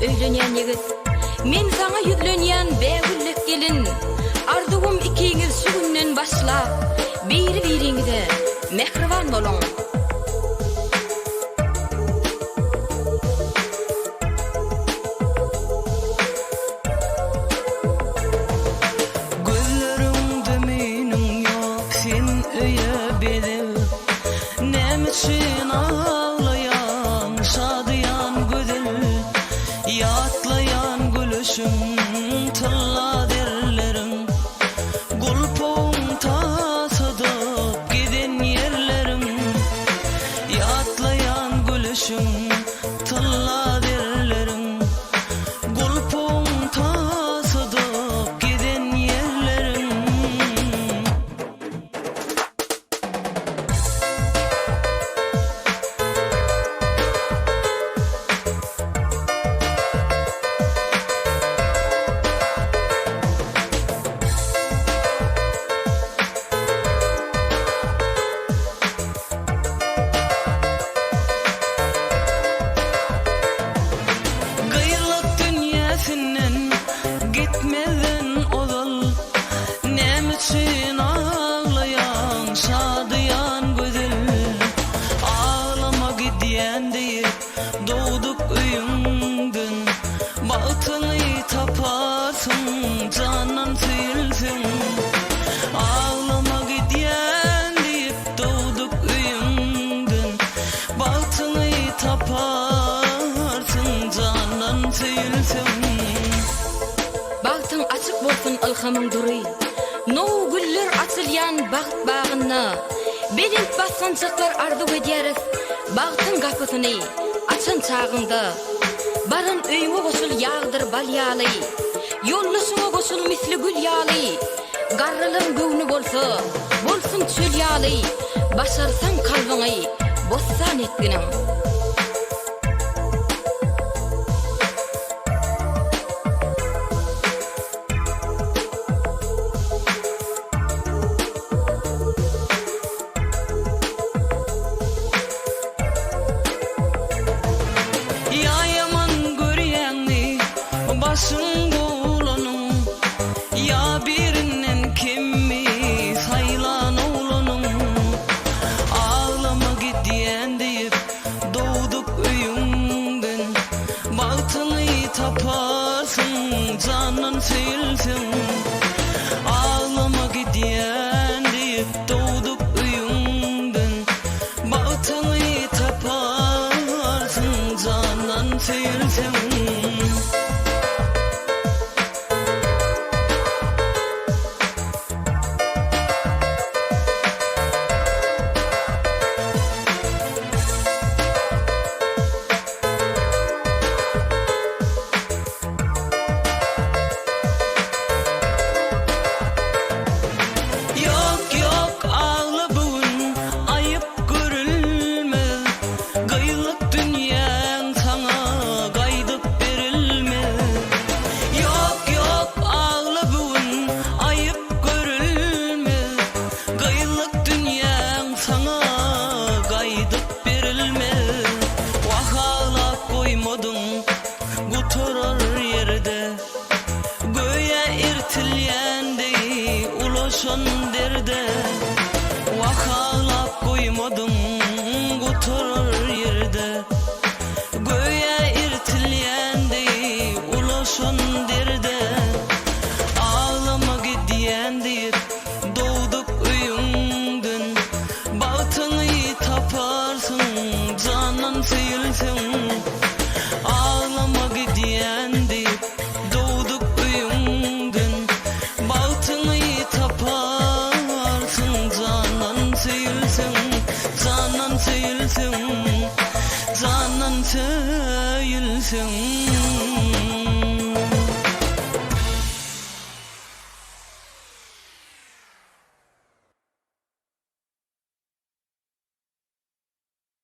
öýlenýän ýigit. Men saňa ýüzlenýän bägüllek gelin. Arzuwym ikiňiz şu günden başlap biri-biriňize mehriban boluň. Için ağlayan, şadıyan güdül, yatlayan gülüşüm, tılla derlerim. Gulpum tasadıp giden yerlerim, yatlayan gülüşüm, tılla derlerim. Gulpum tasadıp giden yerlerim. Gitmeden odal, nem için ağlayan, şadıyan güdül. Ağlama gidiyen deyip doğduk üyünden. Bahtını taparsın, canan silsin. Ağlama gidiyen deyip doğduk üyünden. Bahtını taparsın, canan silsin. Bagtyň açyk bolsun ylhamyň dury. Now güller açylýan baht bagyna. Belint basgançyklar arzuw edýäris. Bagtyň gapysyny açan çagynda. Baran öýüňe goşul ýagdyr balýaly. Ýollaşyňa goşul misli gül ýaly. Garrylaryň göwni bolsa, bolsun çöl ýaly. Başarsaň kalbyňy bossan etginiň. Başın bulanın, ya birinden kimmi saylan oğlanın. Ağlama gidiyen deyip doğduk üyünden. Bahtını taparsın, canan silsin. Ağlama gidiyen deyip doğduk üyünden. Bahtını taparsın, canan silsin. Oturar yerde göğe irtilyendi ulaşan derde. Vakalap koymadım oturar